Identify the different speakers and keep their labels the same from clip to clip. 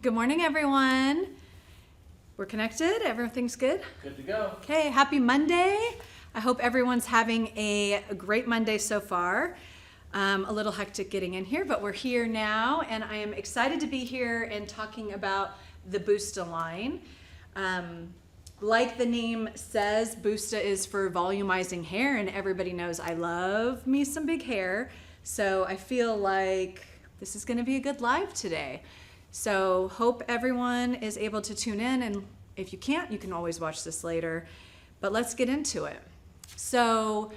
Speaker 1: Good morning, everyone. We're connected. Everything's good?
Speaker 2: Good to go.
Speaker 1: Okay, happy Monday. I hope everyone's having a great Monday so far. A little hectic getting in here, but we're here now, and I am excited to be here and talking about the BOOSTA line. Like the name says, BOOSTA is for volumizing hair, and everybody knows I love me some big hair, so I feel like this is going to be a good live today. So hope everyone is able to tune in, and if you can't, you can always watch this later. But let's get into it. So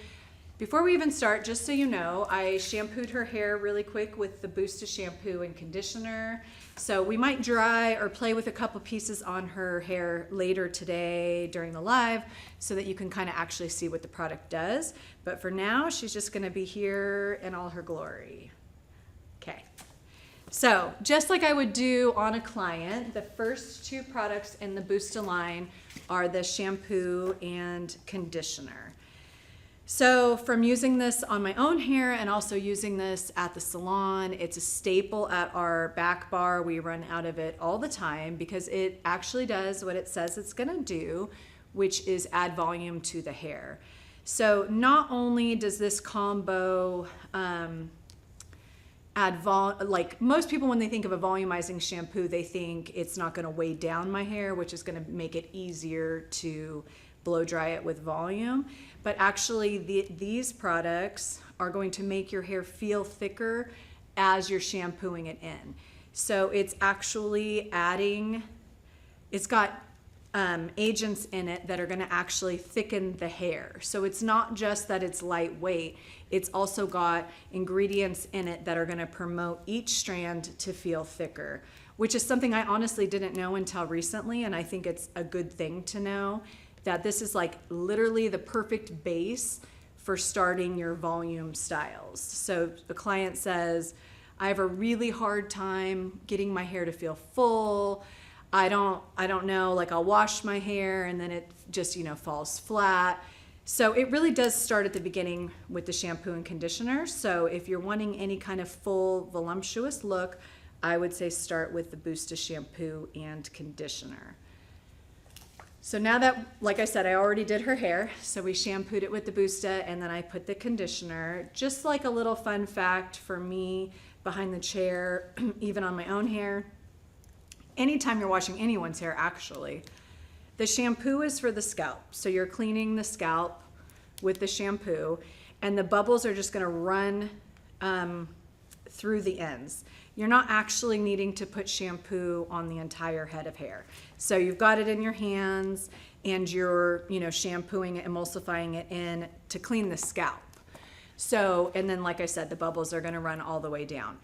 Speaker 1: before we even start, just so you know, I shampooed her hair really quick with the BOOSTA shampoo and conditioner. So we might dry or play with a couple pieces on her hair later today during the live so that you can kind of actually see what the product does. But for now, she's just going to be here in all her glory. Okay. So just like I would do on a client, the first two products in the BOOSTA line are the shampoo and conditioner. So from using this on my own hair and also using this at the salon, it's a staple at our back bar. We run out of it all the time because it actually does what it says it's gonna do, which is add volume to the hair. So not only does this combo like most people, when they think of a volumizing shampoo, they think it's not going to weigh down my hair, which is going to make it easier to blow dry it with volume. But actually these products are going to make your hair feel thicker as you're shampooing it in. So it's actually adding, it's got agents in it that are going to actually thicken the hair. So it's not just that it's lightweight, it's also got ingredients in it that are going to promote each strand to feel thicker, which is something I honestly didn't know until recently, and I think it's a good thing to know that this is like literally the perfect base for starting your volume styles. So the client says, I have a really hard time getting my hair to feel full. I don't know, like I'll wash my hair and then it just, falls flat. So it really does start at the beginning with the shampoo and conditioner. So if you're wanting any kind of full voluptuous look, I would say start with the BOOSTA shampoo and conditioner. So now that, like I said, I already did her hair, so we shampooed it with the BOOSTA and then I put the conditioner. Just like a little fun fact for me behind the chair, even on my own hair, anytime you're washing anyone's hair, actually, the shampoo is for the scalp. So you're cleaning the scalp with the shampoo, and the bubbles are just going to run through the ends. You're not actually needing to put shampoo on the entire head of hair. So you've got it in your hands, and you're, shampooing it, emulsifying it in to clean the scalp. So, and then, like I said, the bubbles are going to run all the way down.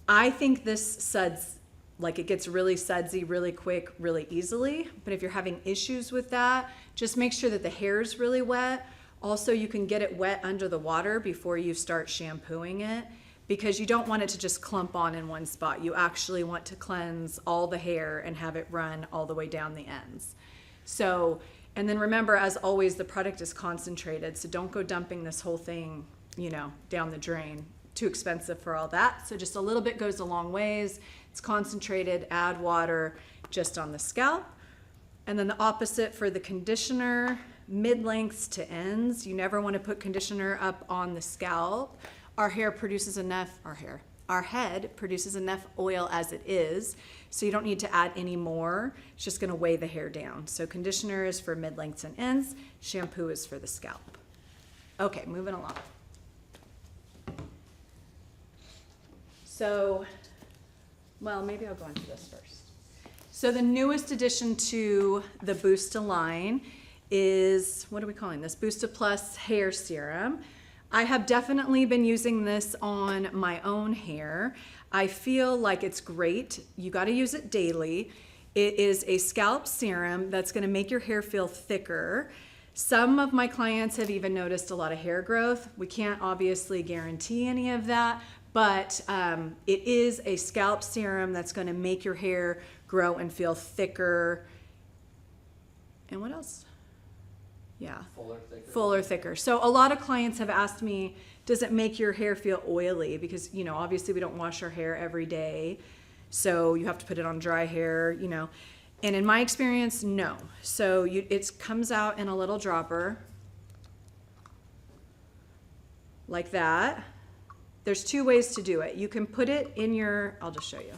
Speaker 1: I think this suds. Like it gets really sudsy really quick, really easily. But if you're having issues with that, just make sure that the hair is really wet. Also, you can get it wet under the water before you start shampooing it because you don't want it to just clump on in one spot. You actually want to cleanse all the hair and have it run all the way down the ends. So, and then remember, as always, the product is concentrated. So don't go dumping this whole thing, down the drain. Too expensive for all that. So just a little bit goes a long ways. It's concentrated, add water just on the scalp. And then the opposite for the conditioner, mid-lengths to ends. You never want to put conditioner up on the scalp. Our head produces enough oil as it is, so you don't need to add any more. It's just going to weigh the hair down. So conditioner is for mid-lengths and ends. Shampoo is for the scalp. Okay, moving along. So, well, maybe I'll go into this first. So the newest addition to the BOOSTA line is, what are we calling this? BOOSTA Plus Hair Serum. I have definitely been using this on my own hair. I feel like it's great. You got to use it daily. It is a scalp serum that's going to make your hair feel thicker. Some of my clients have even noticed a lot of hair growth. We can't obviously guarantee any of that, but it is a scalp serum that's going to make your hair grow and feel thicker. And what else? Yeah. Fuller, thicker. So a lot of clients have asked me, does it make your hair feel oily? Because, obviously we don't wash our hair every day. So you have to put it on dry hair, you know. And in my experience, no. So it comes out in a little dropper like that. There's two ways to do it. You can put it in your, I'll just show you.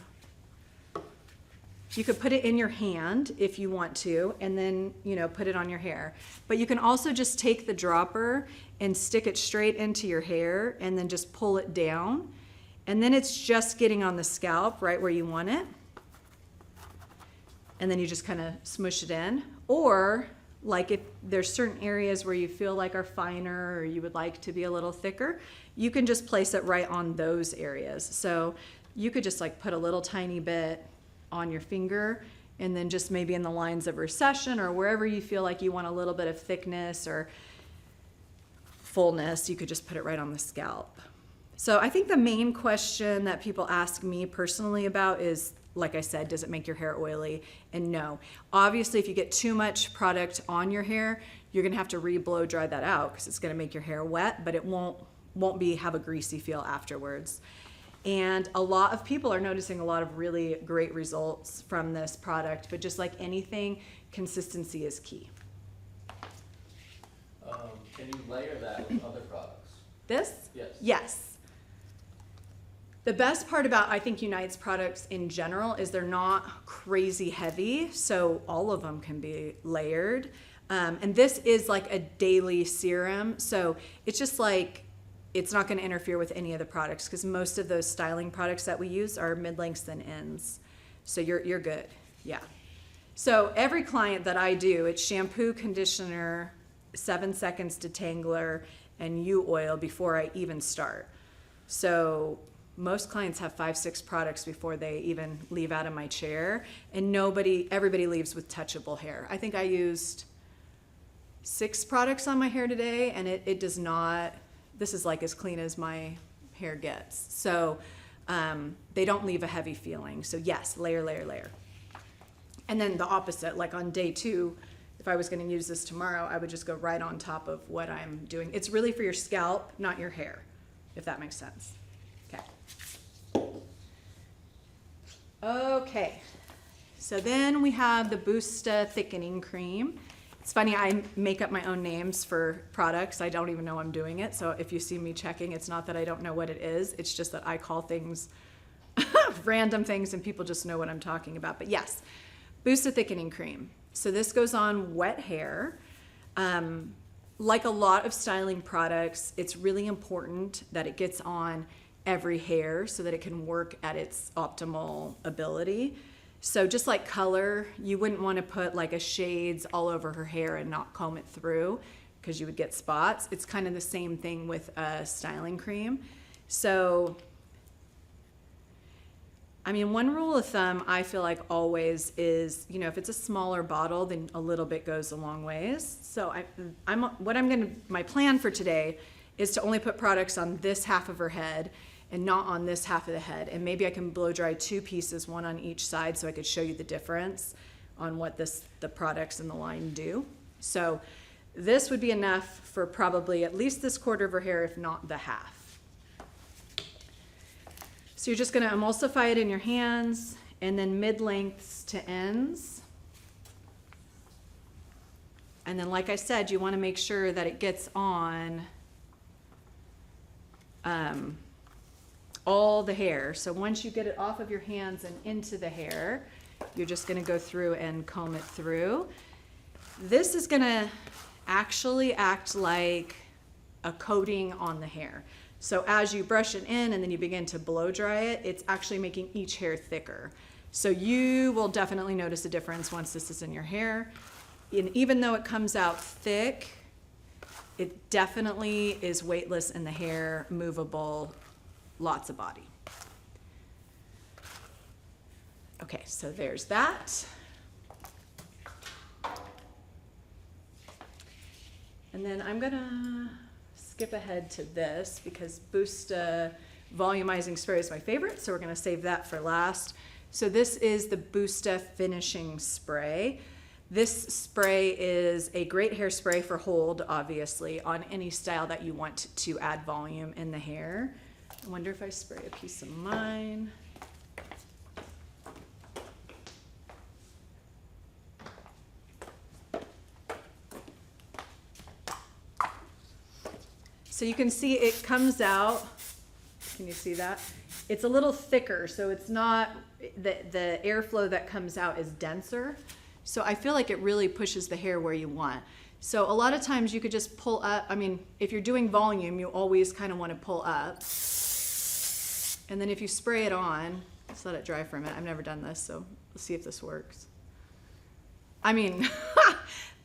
Speaker 1: You could put it in your hand if you want to, and then, you know, put it on your hair. But you can also just take the dropper and stick it straight into your hair and then just pull it down. And then it's just getting on the scalp right where you want it. And then you just kind of smush it in. Or like if there's certain areas where you feel like are finer or you would like to be a little thicker, you can just place it right on those areas. So you could just like put a little tiny bit on your finger, and then just maybe in the lines of recession or wherever you feel like you want a little bit of thickness or fullness, you could just put it right on the scalp. So I think the main question that people ask me personally about is, like I said, does it make your hair oily? And no. Obviously, if you get too much product on your hair, you're gonna have to re-blow dry that out because it's gonna make your hair wet, but it won't have a greasy feel afterwards. And a lot of people are noticing a lot of really great results from this product, but just like anything, consistency is key.
Speaker 2: Can you layer that with other products?
Speaker 1: This?
Speaker 2: Yes.
Speaker 1: Yes. The best part about, I think, UNITE's products in general is they're not crazy heavy, so all of them can be layered. And this is like a daily serum, so it's just like, it's not going to interfere with any of the products because most of those styling products that we use are mid-lengths than ends. So you're good, yeah. So every client that I do, it's shampoo, conditioner, 7 seconds detangler, and U-oil before I even start. So most clients have 5-6 products before they even leave out of my chair, and everybody leaves with touchable hair. I think I used 6 products on my hair today, and it does not, this is like as clean as my hair gets. So they don't leave a heavy feeling. So yes, layer, layer, layer. And then the opposite, like on day 2, if I was gonna use this tomorrow, I would just go right on top of what I'm doing. It's really for your scalp, not your hair, if that makes sense. Okay, so then we have the BOOSTA thickening cream. It's funny, I make up my own names for products. I don't even know I'm doing it. So if you see me checking, it's not that I don't know what it is. It's just that I call things random things and people just know what I'm talking about. But yes, BOOSTA thickening cream. So this goes on wet hair. Like a lot of styling products, it's really important that it gets on every hair so that it can work at its optimal ability. So just like color, you wouldn't want to put like a shades all over her hair and not comb it through because you would get spots. It's kind of the same thing with a styling cream. So, I mean, one rule of thumb I feel like always is, you know, if it's a smaller bottle, then a little bit goes a long ways. So my plan for today is to only put products on this half of her head and not on this half of the head. And maybe I can blow dry 2 pieces, 1 on each side, so I could show you the difference on what the products in the line do. So this would be enough for probably at least this quarter of her hair, if not the half. So you're just gonna emulsify it in your hands and then mid-lengths to ends. And then, like I said, you wanna make sure that it gets on all the hair. So once you get it off of your hands and into the hair, you're just gonna go through and comb it through. This is gonna actually act like a coating on the hair. So as you brush it in and then you begin to blow dry it, it's actually making each hair thicker. So you will definitely notice a difference once this is in your hair. And even though it comes out thick, it definitely is weightless in the hair, movable, lots of body. Okay, so there's that. And then I'm gonna skip ahead to this because BOOSTA volumizing spray is my favorite, so we're gonna save that for last. So this is the BOOSTA finishing spray. This spray is a great hairspray for hold, obviously, on any style that you want to add volume in the hair. I wonder if I spray a piece of mine. So you can see it comes out, can you see that? It's a little thicker, so it's not, the airflow that comes out is denser. So I feel like it really pushes the hair where you want. So a lot of times you could just pull up, I mean, if you're doing volume, you always kind of want to pull up. And then if you spray it on, let's let it dry for a minute. I've never done this, so let's see if this works. I mean,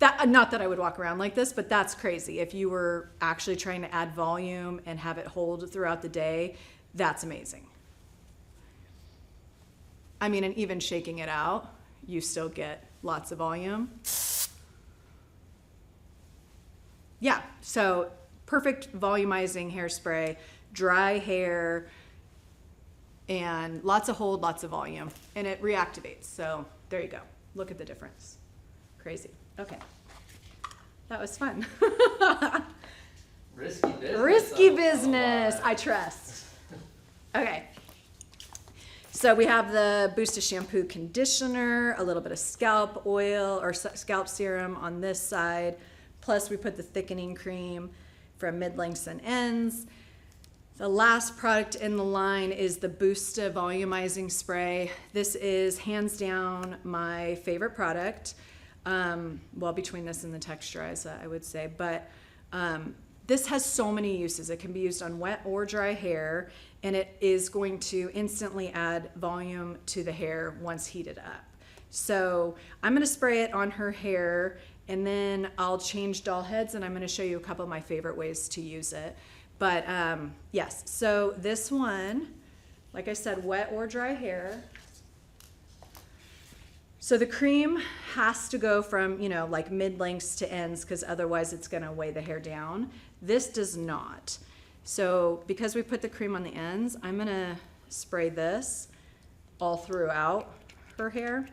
Speaker 1: not that I would walk around like this, but that's crazy. If you were actually trying to add volume and have it hold throughout the day, that's amazing. I mean, and even shaking it out, you still get lots of volume. Yeah, so perfect volumizing hairspray, dry hair, and lots of hold, lots of volume, and it reactivates. So there you go. Look at the difference. Crazy. Okay. That was fun.
Speaker 2: Risky business.
Speaker 1: Risky business. I trust. Okay. So we have the BOOSTA shampoo conditioner, a little bit of scalp oil or scalp serum on this side. Plus we put the thickening cream from mid-lengths and ends. The last product in the line is the BOOSTA volumizing spray. This is hands down my favorite product. Well, between this and the texturizer, I would say, but this has so many uses. It can be used on wet or dry hair, and it is going to instantly add volume to the hair once heated up. So I'm gonna spray it on her hair, and then I'll change doll heads, and I'm gonna show you a couple of my favorite ways to use it. But yes, so this one, like I said, wet or dry hair. So the cream has to go from, you know, like mid-lengths to ends, because otherwise it's gonna weigh the hair down. This does not. So because we put the cream on the ends, I'm gonna spray this all throughout her hair.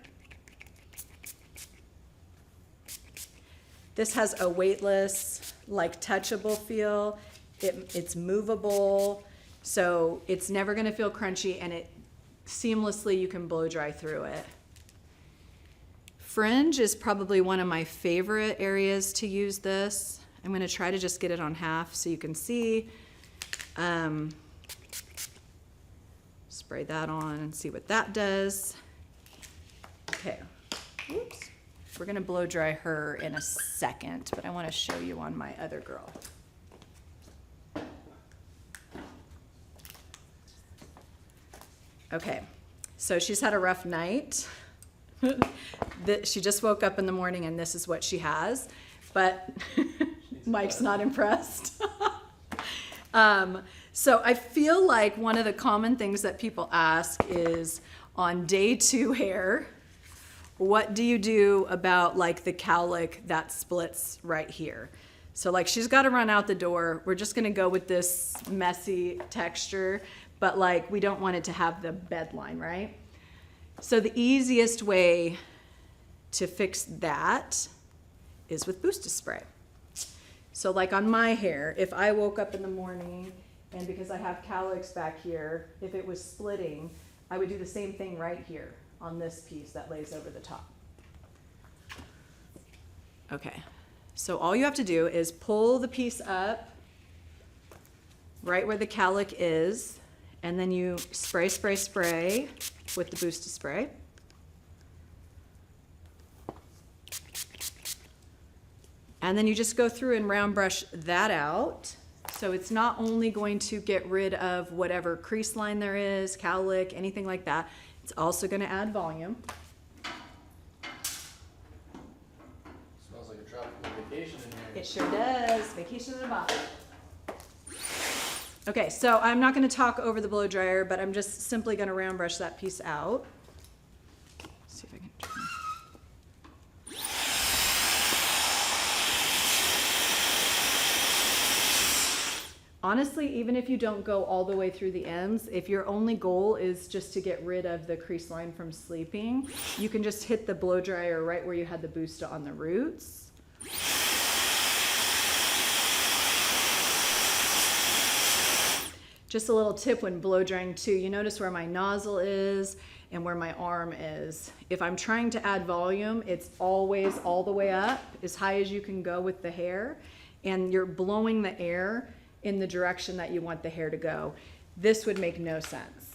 Speaker 1: This has a weightless, like touchable feel. It's movable, so it's never gonna feel crunchy, and it seamlessly, you can blow dry through it. Fringe is probably one of my favorite areas to use this. I'm gonna try to just get it on half so you can see. Spray that on and see what that does. Okay, oops. We're gonna blow dry her in a second, but I wanna show you on my other girl. Okay, so she's had a rough night. She just woke up in the morning and this is what she has, but Mike's not impressed. So I feel like one of the common things that people ask is, on day 2 hair, what do you do about like the cowlick that splits right here? So like she's got to run out the door. We're just gonna go with this messy texture, but like we don't want it to have the bed line, right? So the easiest way to fix that is with BOOSTA spray. So like on my hair, if I woke up in the morning and because I have cowlicks back here, if it was splitting, I would do the same thing right here on this piece that lays over the top. Okay, so all you have to do is pull the piece up right where the cowlick is, and then you spray, spray, spray with the BOOSTA spray. And then you just go through and round brush that out. So it's not only going to get rid of whatever crease line there is, cowlick, anything like that, it's also gonna add volume.
Speaker 2: Smells like a tropical vacation in here.
Speaker 1: It sure does, vacation in a bottle. Okay, so I'm not gonna talk over the blow dryer, but I'm just simply gonna round brush that piece out. Let's see if I can turn. Honestly, even if you don't go all the way through the ends, if your only goal is just to get rid of the crease line from sleeping, you can just hit the blow dryer right where you had the BOOSTA on the roots. Just a little tip when blow drying too, you notice where my nozzle is and where my arm is. If I'm trying to add volume, it's always all the way up, as high as you can go with the hair, and you're blowing the air in the direction that you want the hair to go. This would make no sense.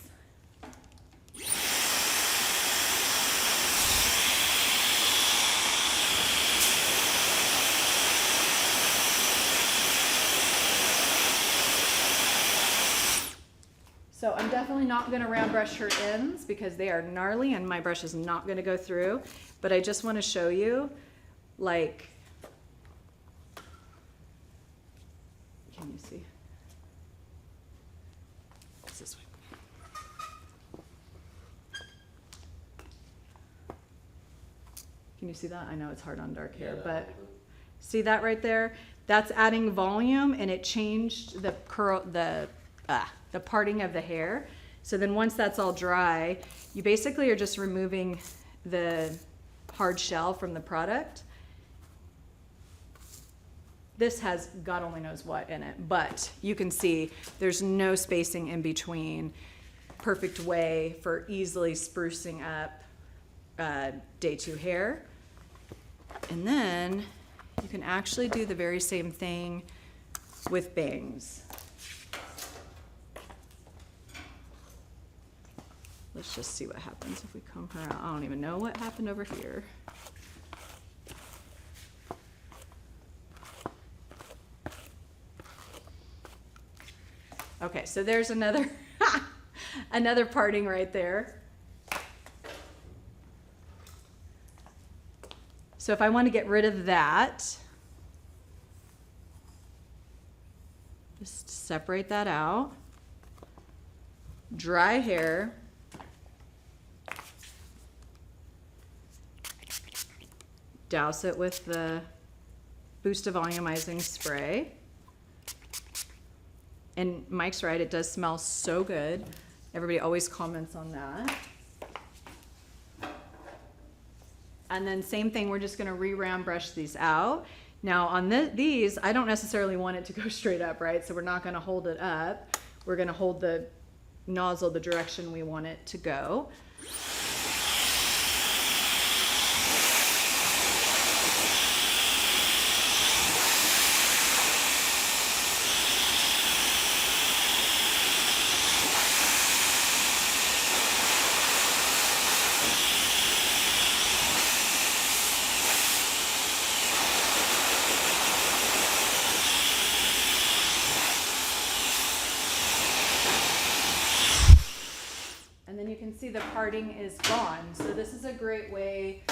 Speaker 1: So I'm definitely not going to round brush her ends because they are gnarly and my brush is not going to go through. But I just want to show you, like, can you see? It's this way. Can you see that? I know it's hard on dark hair, but see that right there? That's adding volume, and it changed the curl, the parting of the hair. So then once that's all dry, you basically are just removing the hard shell from the product. This has God only knows what in it, but you can see there's no spacing in between. Perfect way for easily sprucing up day 2 hair. And then you can actually do the very same thing with bangs. Let's just see what happens if we comb her out. I don't even know what happened over here. Okay, so there's another another parting right there. So if I want to get rid of that, just separate that out. Dry hair. Douse it with the BOOSTA volumizing spray. And Mike's right, it does smell so good. Everybody always comments on that. And then same thing, we're just gonna re-round brush these out. Now on these, I don't necessarily want it to go straight up, right? So we're not gonna hold it up. We're gonna hold the nozzle the direction we want it to go. See, the parting is gone. So this is a great way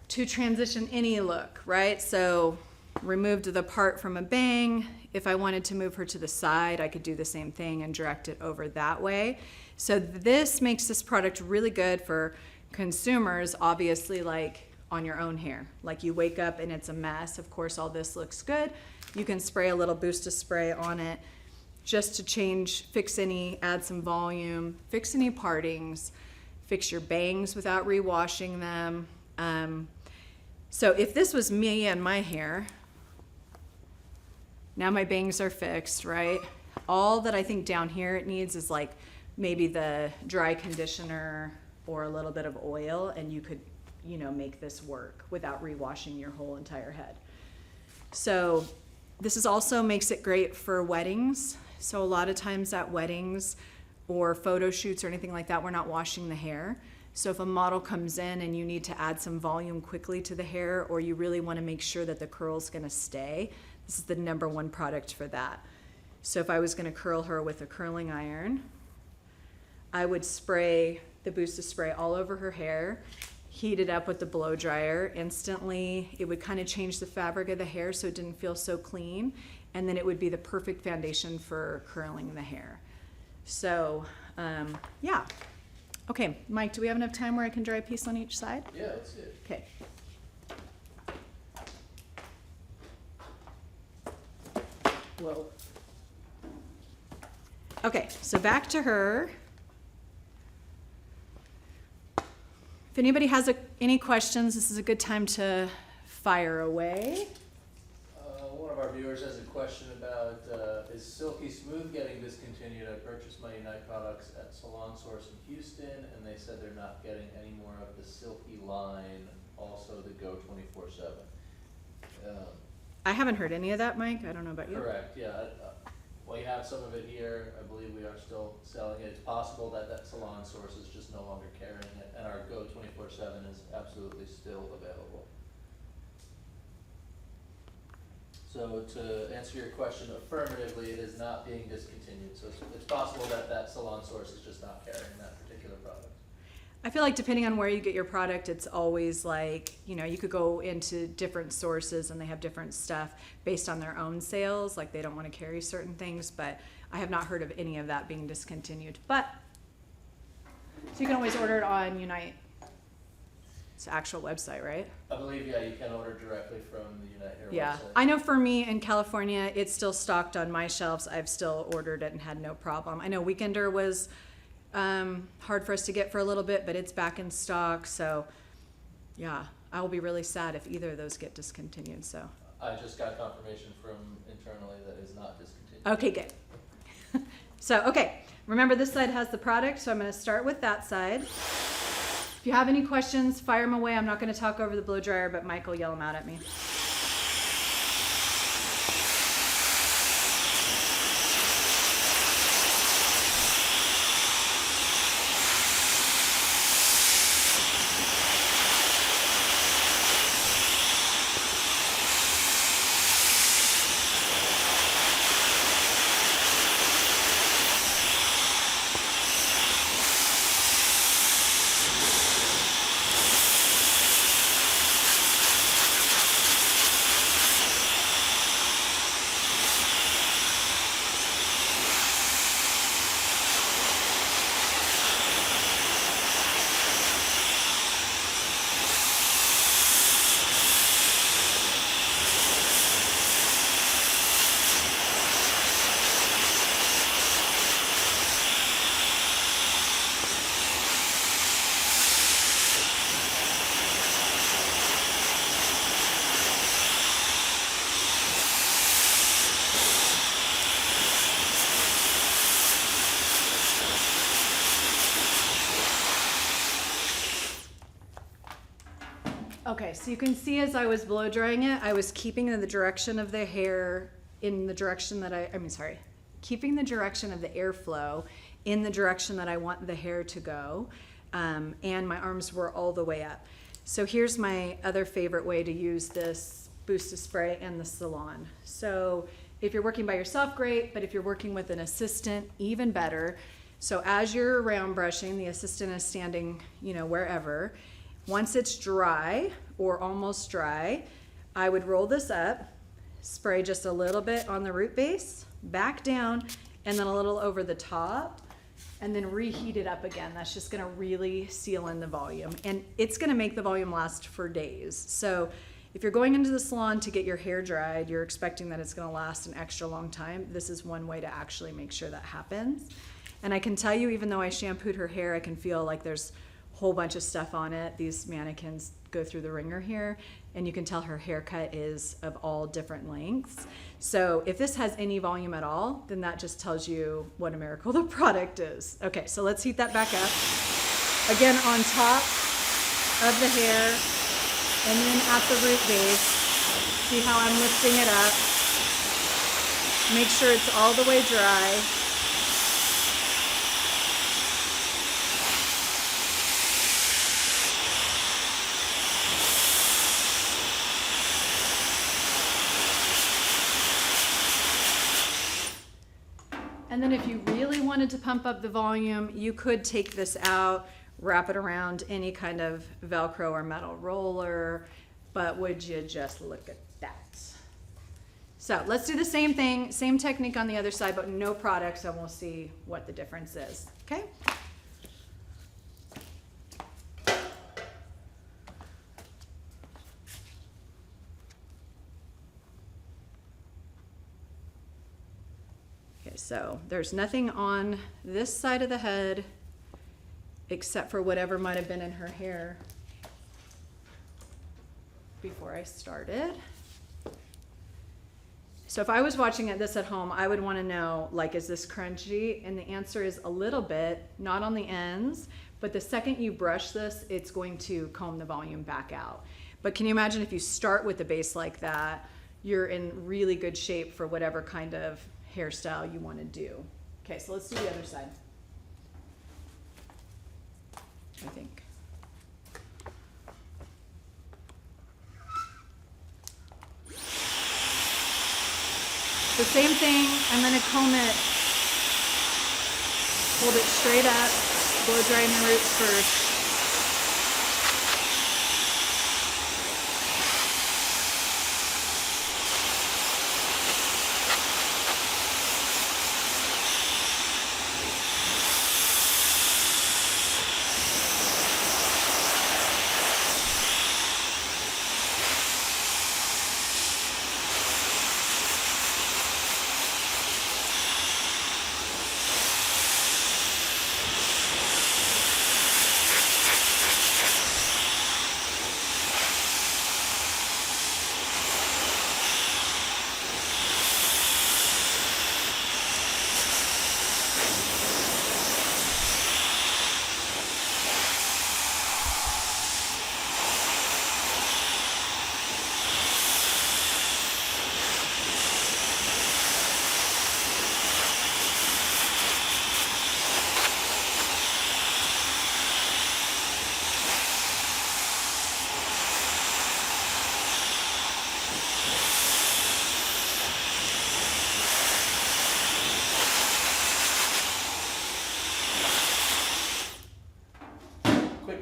Speaker 1: to transition any look, right? So removed the part from a bang. If I wanted to move her to the side, I could do the same thing and direct it over that way. So this makes this product really good for consumers, obviously, like on your own hair. Like you wake up and it's a mess. Of course, all this looks good. You can spray a little BOOSTA spray on it, just to change, fix any, add some volume, fix any partings, fix your bangs without rewashing them. So if this was me and my hair, now my bangs are fixed, right? All that I think down here it needs is like maybe the dry conditioner or a little bit of oil, and you could, you know, make this work without rewashing your whole entire head. So this is also makes it great for weddings. So a lot of times at weddings or photo shoots or anything like that, we're not washing the hair. So if a model comes in and you need to add some volume quickly to the hair, or you really want to make sure that the curl's going to stay, this is the #1 product for that. So if I was going to curl her with a curling iron, I would spray the BOOSTA spray all over her hair, heat it up with the blow dryer. Instantly, it would kind of change the fabric of the hair so it didn't feel so clean. And then it would be the perfect foundation for curling the hair. So, yeah. Okay, Mike, do we have enough time where I can dry a piece on each side?
Speaker 2: Yeah, that's it.
Speaker 1: Okay. Whoa. Okay, so back to her. If anybody has any questions, this is a good time to fire away.
Speaker 2: One of our viewers has a question about, is Silky Smooth getting discontinued? I purchased my UNITE products at Salon Source in Houston, and they said they're not getting any more of the Silky line, also the Go 24/7.
Speaker 1: I haven't heard any of that, Mike. I don't know about you.
Speaker 2: Correct, yeah. Well, you have some of it here. I believe we are still selling it. It's possible that that Salon Source is just no longer carrying it, and our Go 24/7 is absolutely still available. So to answer your question affirmatively, it is not being discontinued. So it's possible that that Salon Source is just not carrying that particular product.
Speaker 1: I feel like depending on where you get your product, it's always like, you know, you could go into different sources and they have different stuff based on their own sales. Like they don't want to carry certain things, but I have not heard of any of that being discontinued. But, so you can always order it on UNITE. It's the actual website, right?
Speaker 2: I believe, yeah, you can order directly from the UNITE Hair
Speaker 1: Yeah,
Speaker 2: website.
Speaker 1: I know for me in California, it's still stocked on my shelves. I've still ordered it and had no problem. I know Weekender was hard for us to get for a little bit, but it's back in stock. So yeah, I will be really sad if either of those get discontinued. So
Speaker 2: I just got confirmation from internally that is not discontinued.
Speaker 1: okay, good. So okay, remember this side has the product, so I'm going to start with that side. If you have any questions, fire them away. I'm not going to talk over the blow dryer, but Mike will yell them out at me. Okay, so you can see as I was blow drying it, I was keeping the direction of the hair in the direction that keeping the direction of the airflow in the direction that I want the hair to go, and my arms were all the way up. So here's my other favorite way to use this BOOSTA spray and the Salon. So if you're working by yourself, great, but if you're working with an assistant, even better. So as you're round brushing, the assistant is standing, you know, wherever. Once it's dry or almost dry, I would roll this up, spray just a little bit on the root base, back down, and then a little over the top, and then reheat it up again. That's just gonna really seal in the volume. And it's gonna make the volume last for days. So if you're going into the salon to get your hair dried, you're expecting that it's gonna last an extra long time. This is one way to actually make sure that happens. And I can tell you, even though I shampooed her hair, I can feel like there's a whole bunch of stuff on it. These mannequins go through the ringer here, and you can tell her haircut is of all different lengths. So if this has any volume at all, then that just tells you what a miracle the product is. Okay, so let's heat that back up. Again, on top of the hair, and then at the root base. See how I'm lifting it up. Make sure it's all the way dry. And then if you really wanted to pump up the volume, you could take this out, wrap it around any kind of Velcro or metal roller, but would you just look at that? So let's do the same thing, same technique on the other side, but no products, and we'll see what the difference is, okay? Okay, so there's nothing on this side of the head except for whatever might have been in her hair before I started. So if I was watching this at home, I would want to know, like, is this crunchy? And the answer is a little bit, not on the ends, but the second you brush this, it's going to comb the volume back out. But can you imagine if you start with the base like that, you're in really good shape for whatever kind of hairstyle you want to do. Okay, so let's do the other side. I think. The same thing, I'm going to comb it, hold it straight up, blow dry my roots first.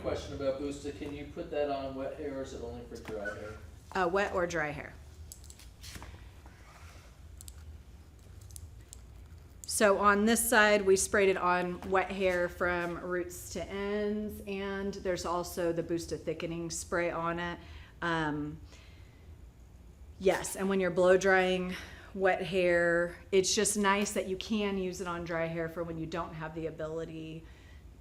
Speaker 2: Question about BOOSTA, can you put that on wet hair or is it only for dry hair?
Speaker 1: Wet or dry hair. So on this side, we sprayed it on wet hair from roots to ends, and there's also the BOOSTA thickening spray on it. Yes, and when you're blow drying wet hair, it's just nice that you can use it on dry hair for when you don't have the ability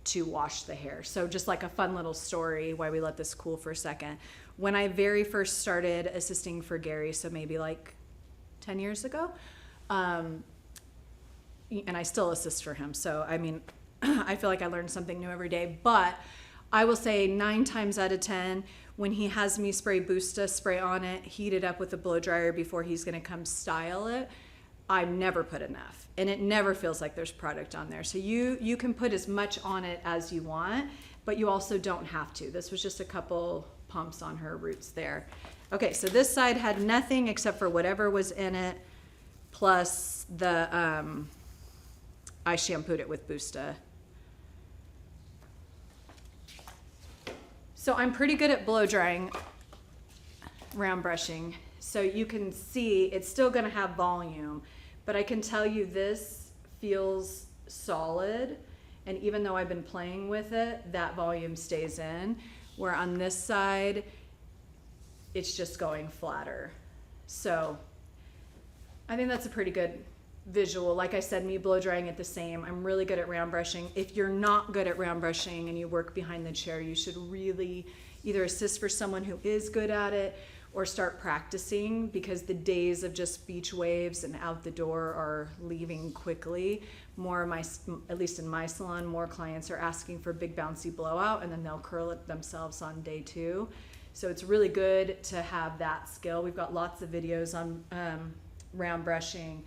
Speaker 1: to wash the hair. So just like a fun little story why we let this cool for a second. When I very first started assisting for Gary, so maybe like 10 years ago, and I still assist for him. So, I mean, I feel like I learn something new every day, but I will say 9 times out of 10, when he has me spray BOOSTA, spray on it, heat it up with a blow dryer before he's gonna come style it, I never put enough, and it never feels like there's product on there. So you can put as much on it as you want, but you also don't have to. This was just a couple pumps on her roots there. Okay, so this side had nothing except for whatever was in it, plus the, I shampooed it with BOOSTA. So I'm pretty good at blow drying, round brushing. So you can see it's still gonna have volume, but I can tell you this feels solid. And even though I've been playing with it, that volume stays in. Where on this side, it's just going flatter. So I think that's a pretty good visual. Like I said, me blow drying it the same. I'm really good at round brushing. If you're not good at round brushing and you work behind the chair, you should really either assist for someone who is good at it or start practicing, because the days of just beach waves and out the door are leaving quickly. More of my, at least in my salon, more clients are asking for big bouncy blowout and then they'll curl it themselves on day 2. So it's really good to have that skill. We've got lots of videos on round brushing,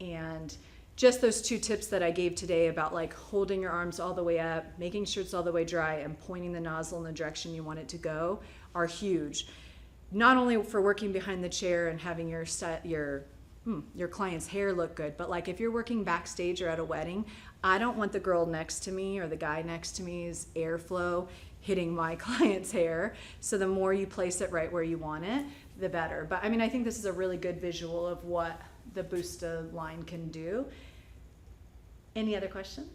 Speaker 1: and just those 2 tips that I gave today about like holding your arms all the way up, making sure it's all the way dry, and pointing the nozzle in the direction you want it to go are huge. Not only for working behind the chair and having your client's hair look good, but like if you're working backstage or at a wedding, I don't want the girl next to me or the guy next to me's airflow hitting my client's hair. So the more you place it right where you want it, the better. But I mean, I think this is a really good visual of what the BOOSTA line can do. Any other questions?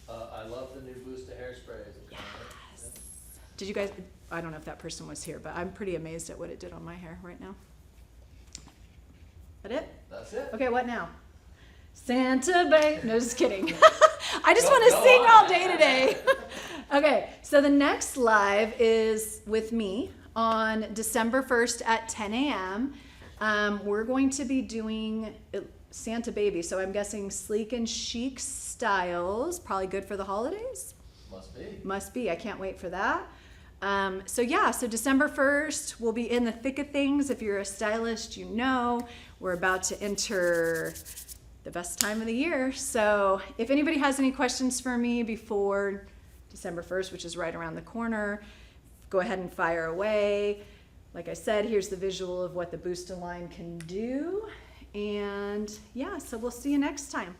Speaker 2: I love the new BOOSTA hairspray.
Speaker 1: Yes. Did you guys, I don't know if that person was here, but I'm pretty amazed at what it did on my hair right now. That it?
Speaker 2: That's it.
Speaker 1: Okay, what now? Santa Bay. No, just kidding. I just want to sing all day today. Okay, so the next live is with me on December 1st at 10 a.m. We're going to be doing Santa Baby, so I'm guessing sleek and chic styles. Probably good for the holidays.
Speaker 2: Must be.
Speaker 1: Must be. I can't wait for that. So yeah, so December 1st, we'll be in the thick of things. If you're a stylist, you know, we're about to enter the best time of the year. So if anybody has any questions for me before December 1st, which is right around the corner, go ahead and fire away. Like I said, here's the visual of what the BOOSTA line can do. And yeah, so we'll see you next time.